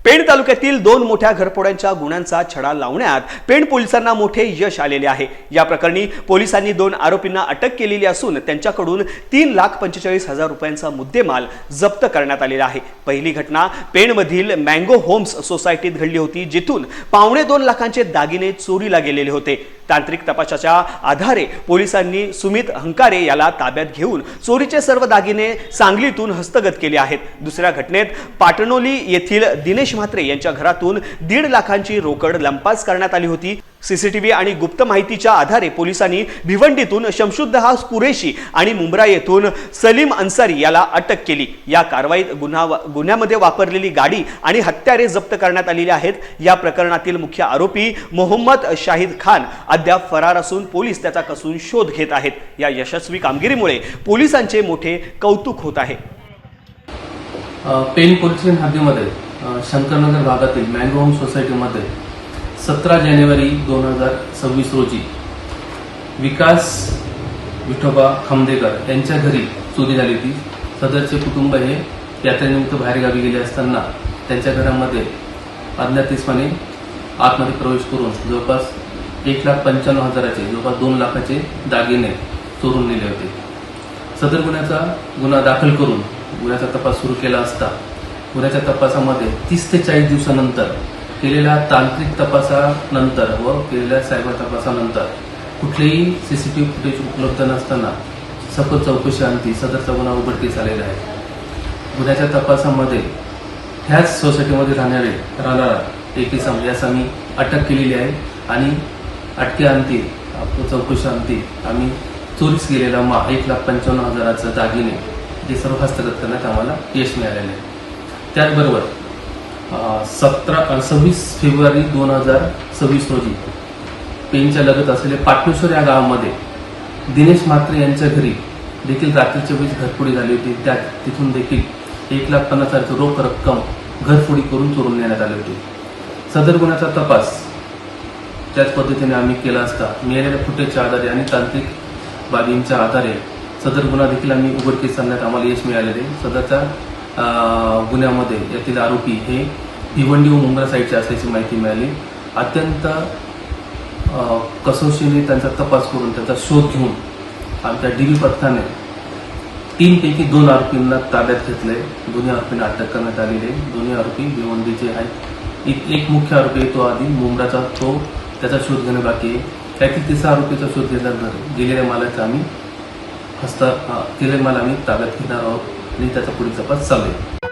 पेण तालुक्यातील 2 मोठ्या घरफोड्यांच्या गुन्ह्यांचा छडा लावण्यात पेण पोलिसांना मोठे यश आलेले आहे। या प्रकरणी पोलिसांनी 2 आरोपींना अटक केलेली असून त्यांच्याकडून 3,45,000 रुपयांचा मुद्देमाल जप्त करण्यात आलेला आहे। पहिली घटना पेणमधील मँगो होम्स सोसायटीत घडली होती, जिथून 2.25 लाखांचे दागिने चोरीला गेलेले होते। तांत्रिक तपासाच्या आधारे पोलिसांनी सुमित हंकारे याला ताब्यात घेऊन चोरीचे सर्व दागिने सांगलीतून हस्तगत केले आहेत। दुसऱ्या घटनेत पाटणोली येथील दिनेश म्हात्रे यांच्या घरातून 1.5 लाखांची रोकड लंपास करण्यात आली होती। सीसीटीव्ही आणि गुप्त माहितीच्या आधारे पोलिसांनी भिवंडीतून शमशुद्दहा कुरेशी आणि मुंब्रा येथून सलीम अन्सारी याला अटक केली। या कारवाईत गुन्ह्यामध्ये वापरलेली गाडी आणि हत्यारे जप्त करण्यात आलेली आहेत। या प्रकरणातील मुख्य आरोपी मोहम्मद शाहिद खान अद्याप फरार असून पोलीस त्याचा कसून शोध घेत आहेत। या यशस्वी कामगिरीमुळे पोलिसांचे मोठे कौतुक होत आहे। पेण पोलीस स्टेशन हद्दीमध्ये शंकरनगर भागातील मँगो होम सोसायटीमध्ये 17 जानेवारी 2026 रोजी विकास विठोबा खमदेकर यांच्या घरी चोरी झाली होती। सदरचे कुटुंब हे यात्रेनिमित्त बाहेरगावी गेले असताना त्यांच्या घरामध्ये अज्ञात इसमाने आतमध्ये प्रवेश करून जवळपास 1,95,000चे जवळपास 2 लाखाचे दागिने चोरून नेले होते। सदर गुन्हा दाखल करून गुन्ह्याचा तपास सुरू केला असता गुन्ह्याच्या तपासामध्ये 30 ते 40 दिवसानंतर केलेल्या तांत्रिक तपासानंतर व केलेल्या सायबर तपासानंतर कुठलेही सीसीटीव्ही फुटेज उपलब्ध नसताना सखोल चौकशी अंती सदरचा गुन्हा उघडकीस आलेला आहे। गुन्ह्याच्या तपासामध्ये ह्याच सोसायटीमध्ये राहणारा एक इसम यास आम्ही अटक केलेली आहे आणि अटकेअंती चौकशी अंती आम्ही चोरीस गेलेला 1,55,000चा दागिने जे सर्व हस्तगत करण्यात आम्हाला यश मिळालेले आहे। त्याचबरोबर 26 फेब्रुवारी 2026 रोजी पेणच्या लगत असलेले पाटणेश्वर या गावामध्ये दिनेश म्हात्रे यांच्या घरी देखील रात्रीच्या वेळेस घरफोडी झाली होती। तिथून देखील 1,50,000ची रोख रक्कम घरफोडी करून चोरून नेण्यात आली होती। सदर गुन्ह्याचा तपास त्याच पद्धतीने आम्ही केला असता मिळालेल्या फुटेजच्या आधारे आणि तांत्रिक बाबींच्या आधारे सदर गुन्हा देखील आम्ही उघडकीस आणण्यात आम्हाला यश मिळालेले। सदरच्या गुन्ह्यामध्ये यातील आरोपी हे भिवंडी व मुंब्रा साईडचे असल्याची माहिती मिळाली। अत्यंत कसोशीने त्यांचा तपास करून त्याचा शोध घेऊन आमच्या डीबी पथकाने 3 पैकी 2 आरोपींना ताब्यात घेतले। दोन्ही आरोपींना अटक करण्यात आलेली आहे। दोन्ही आरोपी भिवंडीचे आहेत। एक मुख्य आरोपी तो आधी मुंब्राचा, तो त्याचा शोध घेणे बाकी आहे। त्यातील 3रा आरोपीचा शोध घेतल्यानंतर गेलेल्या मालाचा आम्ही ताब्यात घेणार आहोत आणि त्याचा पुढील तपास चालू आहे।